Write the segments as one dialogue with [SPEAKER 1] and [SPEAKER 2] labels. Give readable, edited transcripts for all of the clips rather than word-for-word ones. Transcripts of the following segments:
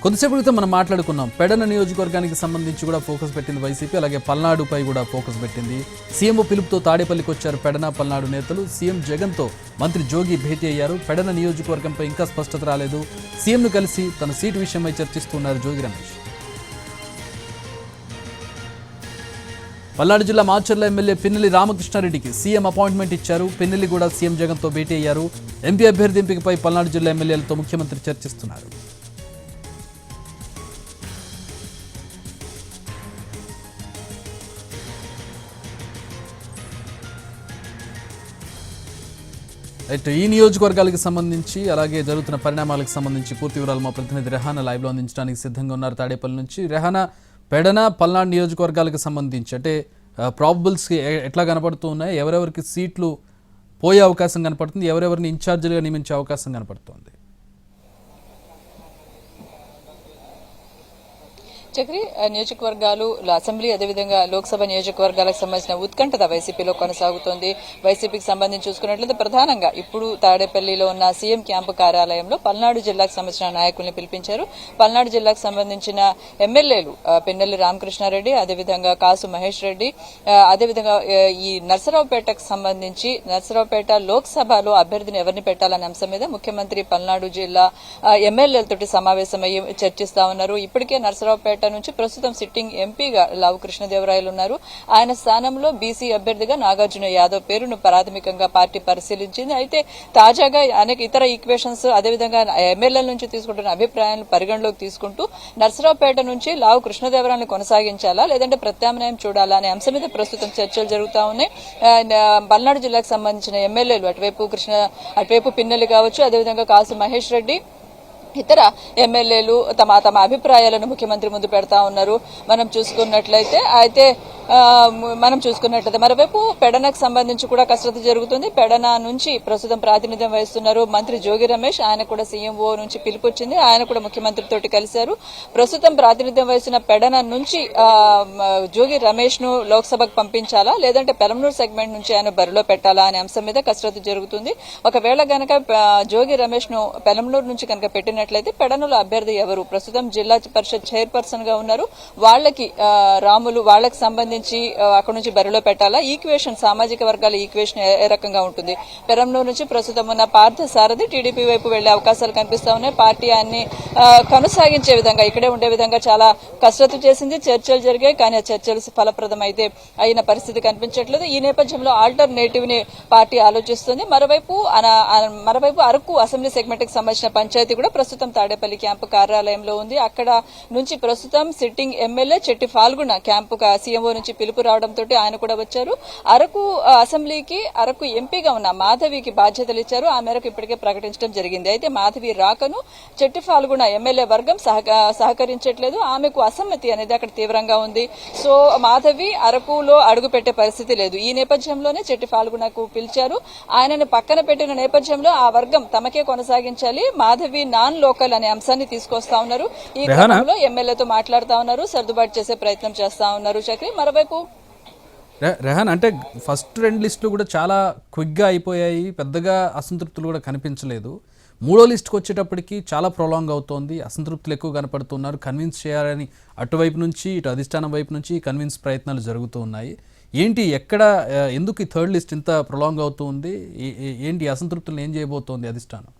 [SPEAKER 1] కొద్దిసేపు క్రితం మనం మాట్లాడుకున్నాం. పెడన నియోజకవర్గానికి సంబంధించి కూడా ఫోకస్ పెట్టింది వైసీపీ. అలాగే పల్నాడుపై కూడా ఫోకస్ పెట్టింది. సీఎం పిలుపుతో తాడేపల్లికి వచ్చారు పెడన పల్నాడు నేతలు. సీఎం జగన్తో మంత్రి జోగి భేటీ అయ్యారు. పెడన నియోజకవర్గంపై ఇంకా స్పష్టత రాలేదు. సీఎంను కలిసి తన సీటు విషయమై చర్చిస్తున్నారు జోగి రమేష్. పల్నాడు జిల్లా మాచర్ల ఎమ్మెల్యే పిన్నెల్లి రామకృష్ణారెడ్డికి సీఎం అపాయింట్మెంట్ ఇచ్చారు. పిన్నెల్లి కూడా సీఎం జగన్తో భేటీ అయ్యారు. ఎంపీ అభ్యర్థి ఎంపికపై పల్నాడు జిల్లా ఎమ్మెల్యేలతో ముఖ్యమంత్రి చర్చిస్తున్నారు. ఈ నియోజకవర్గాలకు సంబంధించి అలాగే జరుగుతున్న పరిణామాలకు సంబంధించి పూర్తి వివరాలు మా ప్రతినిధి రెహానా లైవ్లో అందించడానికి సిద్ధంగా ఉన్నారు తాడేపల్లి నుంచి. రెహానా, పెడన పల్నాడు నియోజకవర్గాలకు సంబంధించి అంటే ప్రాబబుల్స్కి ఎట్లా కనపడుతూ ఉన్నాయి? ఎవరెవరికి సీట్లు పోయే అవకాశం కనపడుతుంది? ఎవరెవరిని ఇన్ఛార్జీలుగా నియమించే అవకాశం కనపడుతుంది?
[SPEAKER 2] చక్రి, నియోజకవర్గాలు అసెంబ్లీ అదేవిధంగా లోక్సభ నియోజకవర్గాలకు సంబంధించిన ఉత్కంఠత వైసీపీలో కొనసాగుతోంది. వైసీపీకి సంబంధించి చూసుకున్నట్లయితే ప్రధానంగా ఇప్పుడు తాడేపల్లిలో ఉన్న సీఎం క్యాంపు కార్యాలయంలో పల్నాడు జిల్లాకు సంబంధించిన నాయకుల్ని పిలిపించారు. పల్నాడు జిల్లాకు సంబంధించిన ఎమ్మెల్యేలు పిన్నెల్లి రామకృష్ణారెడ్డి, అదేవిధంగా కాసు మహేష్ రెడ్డి, అదేవిధంగా ఈ నర్సరావుపేటకు సంబంధించి నర్సరావుపేట లోక్సభలో అభ్యర్థిని ఎవరిని పెట్టాలనే అంశం మీద ముఖ్యమంత్రి పల్నాడు జిల్లా ఎమ్మెల్యేలతోటి సమావేశమయ్యి చర్చిస్తా ఉన్నారు. ఇప్పటికే నర్సరావుపేట నుంచి ప్రస్తుతం సిట్టింగ్ ఎంపీగా లావు కృష్ణదేవరాయలు ఉన్నారు. ఆయన స్థానంలో బీసీ అభ్యర్థిగా నాగార్జున యాదవ్ పేరును ప్రాథమికంగా పార్టీ పరిశీలించింది. అయితే తాజాగా అనేక ఇతర ఈక్వేషన్స్ అదేవిధంగా ఎమ్మెల్యేల నుంచి తీసుకుంటున్న అభిప్రాయాలను పరిగణలోకి తీసుకుంటూ నర్సరావుపేట నుంచి లావు కృష్ణదేవరాయలను కొనసాగించాలా లేదంటే ప్రత్యామ్నాయం చూడాలా అనే అంశం మీద ప్రస్తుతం చర్చలు జరుగుతా ఉన్నాయి. పల్నాడు జిల్లాకు సంబంధించిన ఎమ్మెల్యేలు అటువైపు పిన్నెల్లి కావచ్చు, అదేవిధంగా కాసు మహేష్ రెడ్డి, ఇతర ఎమ్మెల్యేలు తమ అభిప్రాయాలను ముఖ్యమంత్రి ముందు పెడతా ఉన్నారు. మనం చూసుకున్నట్లయితే మరోవైపు పెడనకు సంబంధించి కూడా కసరత్తు జరుగుతుంది. పెడన నుంచి ప్రస్తుతం ప్రాతినిధ్యం వహిస్తున్నారు మంత్రి జోగి రమేష్. ఆయన కూడా సీఎంఓ నుంచి పిలుపొచ్చింది. ఆయన కూడా ముఖ్యమంత్రితోటి కలిశారు. ప్రస్తుతం ప్రాతినిధ్యం వహిస్తున్న పెడన నుంచి జోగి రమేష్ ను లోక్సభకు పంపించాలా లేదంటే పెరంనూరు సెగ్మెంట్ నుంచి ఆయన బరిలో పెట్టాలా అనే అంశం మీద కసరత్తు జరుగుతుంది. ఒకవేళ గనక జోగి రమేష్ ను పెరంనూరు నుంచి కనుక పెట్టినట్లయితే పెడనలో అభ్యర్థి ఎవరు? ప్రస్తుతం జిల్లా పరిషత్ చైర్పర్సన్ గా ఉన్నారు. వాళ్ళకి రాములు వాళ్ళకి సంబంధించి అక్కడ నుంచి బరిలో పెట్టాలా? ఈక్వేషన్ సామాజిక వర్గాల ఈక్వేషన్ ఏ రకంగా ఉంటుంది? పెరంనూరు నుంచి ప్రస్తుతం ఉన్న పార్థ సారథి టీడీపీ వైపు వెళ్లే అవకాశాలు కనిపిస్తా ఉన్నాయి. పార్టీ అన్ని కొనసాగించే విధంగా ఇక్కడే ఉండే విధంగా చాలా కసరత్తు చేసింది. చర్చలు జరిగాయి, కానీ ఆ చర్చలు ఫలప్రదం అయితే అయిన పరిస్థితి కనిపించట్లేదు. ఈ నేపథ్యంలో ఆల్టర్నేటివ్ ని పార్టీ ఆలోచిస్తుంది. మరోవైపు అరకు అసెంబ్లీ సెగ్మెంట్ కి సంబంధించిన పంచాయతీ కూడా ప్రస్తుతం తాడేపల్లి క్యాంపు కార్యాలయంలో ఉంది. అక్కడ నుంచి ప్రస్తుతం సిట్టింగ్ ఎమ్మెల్యే చెట్టి ఫాల్గుణ క్యాంపు సీఎంఓ నుంచి పిలుపు రావడంతో ఆయన కూడా వచ్చారు. అరకు అసెంబ్లీకి అరకు ఎంపీగా ఉన్న మాధవికి బాధ్యతలు ఇచ్చారు. ఆ మేరకు ఇప్పటికే ప్రకటించడం జరిగింది. అయితే మాధవి రాకను చెట్టి ఫాల్గుణ ఎమ్మెల్యే వర్గం సహకరించట్లేదు. ఆమెకు అసమ్మతి అనేది అక్కడ తీవ్రంగా ఉంది. సో మాధవి అరకులో అడుగు పెట్టే పరిస్థితి లేదు. ఈ నేపథ్యంలోనే చెట్టి ఫాల్గుణకు పిలిచారు. ఆయనను పక్కన పెట్టిన నేపథ్యంలో ఆ వర్గం తమకే కొనసాగించాలి, మాధవి నాన్ లోకల్ అనే అంశాన్ని తీసుకొస్తా ఉన్నారు. ఈ క్రమంలో ఎమ్మెల్యేతో మాట్లాడుతా ఉన్నారు, సర్దుబాటు చేసే ప్రయత్నం చేస్తా ఉన్నారు. చక్రి, మరోవైపు
[SPEAKER 1] రెహాన్, అంటే ఫస్ట్ 2 లిస్టులు కూడా చాలా క్విక్గా అయిపోయాయి. పెద్దగా అసంతృప్తులు కూడా కనిపించలేదు. 3వ లిస్టుకు వచ్చేటప్పటికి చాలా ప్రొలాంగ్ అవుతోంది. అసంతృప్తులు ఎక్కువ కనపడుతున్నారు. కన్విన్స్ చేయాలని అటువైపు నుంచి ఇటు అధిష్టానం వైపు నుంచి కన్విన్స్ ప్రయత్నాలు జరుగుతూ ఉన్నాయి. ఏంటి ఎందుకు ఈ 3rd లిస్ట్ ఇంత ప్రొలాంగ్ అవుతుంది? ఏంటి అసంతృప్తులను ఏం చేయబోతోంది అధిష్టానం?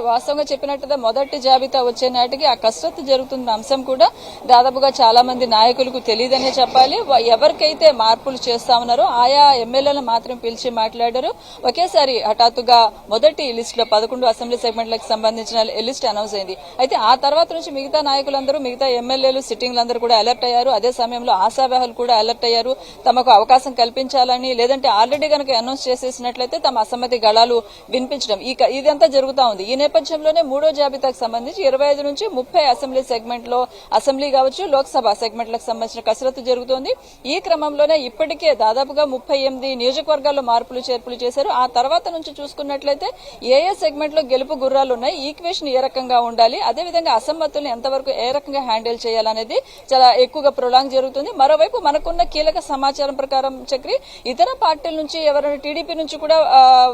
[SPEAKER 2] వాస్తవంగా చెప్పినట్టుగా మొదటి జాబితా వచ్చే నాటికి ఆ కసరత్తు జరుగుతున్న అంశం కూడా దాదాపుగా చాలా మంది నాయకులకు తెలియదనే చెప్పాలి. ఎవరికైతే మార్పులు చేస్తా ఉన్నారో ఆయా ఎమ్మెల్యేలను మాత్రం పిలిచి మాట్లాడారు. ఒకేసారి హఠాత్తుగా మొదటి లిస్ట్ లో 11 అసెంబ్లీ సెగ్మెంట్లకు సంబంధించిన లిస్ట్ అనౌన్స్ అయింది. అయితే ఆ తర్వాత నుంచి మిగతా నాయకులందరూ మిగతా ఎమ్మెల్యేలు సిట్టింగ్లందరూ కూడా అలర్ట్ అయ్యారు. అదే సమయంలో ఆశావాహులు కూడా అలర్ట్ అయ్యారు. తమకు అవకాశం కల్పించాలని లేదంటే ఆల్రెడీ కనుక అనౌన్స్ చేసేసినట్లయితే తమ అసమ్మతి గళాలు వినిపించడం ఇదంతా జరుగుతా ఉంది. ఈ నేపథ్యంలోనే 3వ జాబితాకు సంబంధించి 25 నుంచి 30 అసెంబ్లీ సెగ్మెంట్ లో అసెంబ్లీ కావచ్చు లోక్సభ సెగ్మెంట్లకు సంబంధించిన కసరత్తు జరుగుతోంది. ఈ క్రమంలోనే ఇప్పటికే దాదాపుగా 38 నియోజకవర్గాల్లో మార్పులు చేర్పులు చేశారు. ఆ తర్వాత నుంచి చూసుకున్నట్లయితే ఏ సెగ్మెంట్ లో గెలుపు గుర్రాలు ఉన్నాయి, ఈక్వేషన్ ఏ రకంగా ఉండాలి, అదేవిధంగా అసమ్మతులను ఎంతవరకు ఏ రకంగా హ్యాండిల్ చేయాలనేది చాలా ఎక్కువగా ప్రొలాంగ్ జరుగుతుంది. మరోవైపు మనకున్న కీలక సమాచారం ప్రకారం చక్రి ఇతర పార్టీల నుంచి ఎవరైనా టీడీపీ నుంచి కూడా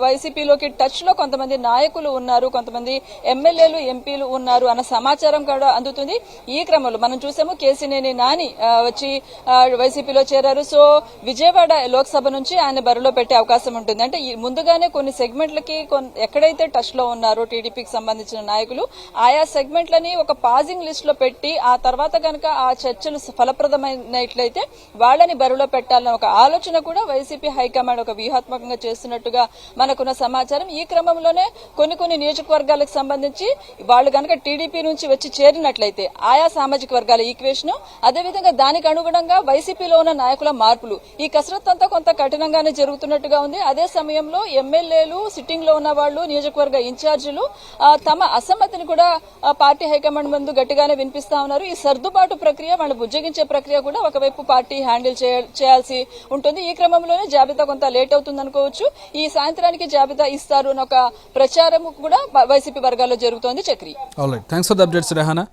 [SPEAKER 2] వైసీపీలోకి టచ్ లో కొంతమంది నాయకులు ఉన్నారు, కొంతమంది కొంతమంది ఎమ్మెల్యేలు ఎంపీలు ఉన్నారు అన్న సమాచారం కూడా అందుతుంది. ఈ క్రమంలో మనం చూసాము కేసినేని నాని వచ్చి వైసీపీలో చేరారు. సో విజయవాడ లోక్సభ నుంచి ఆయన బరిలో పెట్టే అవకాశం ఉంటుంది. అంటే ముందుగానే కొన్ని సెగ్మెంట్లకి ఎక్కడైతే టచ్ లో ఉన్నారో టీడీపీకి సంబంధించిన నాయకులు ఆయా సెగ్మెంట్లని ఒక పాజింగ్ లిస్ట్ లో పెట్టి ఆ తర్వాత కనుక ఆ చర్చలు ఫలప్రదమైనట్లయితే వాళ్ళని బరిలో పెట్టాలన్న ఒక ఆలోచన కూడా వైసీపీ హైకమాండ్ ఒక వ్యూహాత్మకంగా చేస్తున్నట్టుగా మనకున్న సమాచారం. ఈ క్రమంలోనే కొన్ని నియోజకవర్గాలకు సంబంధించి వాళ్ళు కనుక టీడీపీ నుంచి వచ్చి చేరినట్లయితే ఆయా సామాజిక వర్గాల ఈక్వేషన్, అదేవిధంగా దానికి అనుగుణంగా వైసీపీలో ఉన్న నాయకుల మార్పులు, ఈ కసరత్తు అంతా కొంత కఠినంగానే జరుగుతున్నట్టుగా ఉంది. అదే సమయంలో ఎమ్మెల్యేలు, సిట్టింగ్ లో ఉన్న వాళ్ళు, నియోజకవర్గ ఇన్ఛార్జీలు తమ అసమ్మతిని కూడా పార్టీ హైకమాండ్ ముందు గట్టిగానే వినిపిస్తా ఉన్నారు. ఈ సర్దుబాటు ప్రక్రియ, వాళ్ళు బుజ్జగించే ప్రక్రియ కూడా ఒకవైపు పార్టీ హ్యాండిల్ చేయాల్సి ఉంటుంది. ఈ క్రమంలోనే జాబితా కొంత లేట్ అవుతుంది అనుకోవచ్చు. ఈ సాయంత్రానికి జాబితా ఇస్తారు అన్న ఒక ప్రచారం కూడా వైసీపీ వర్గాల్లో జరుగుతోంది. Chakri,
[SPEAKER 1] alright, thanks for the updates Rehana.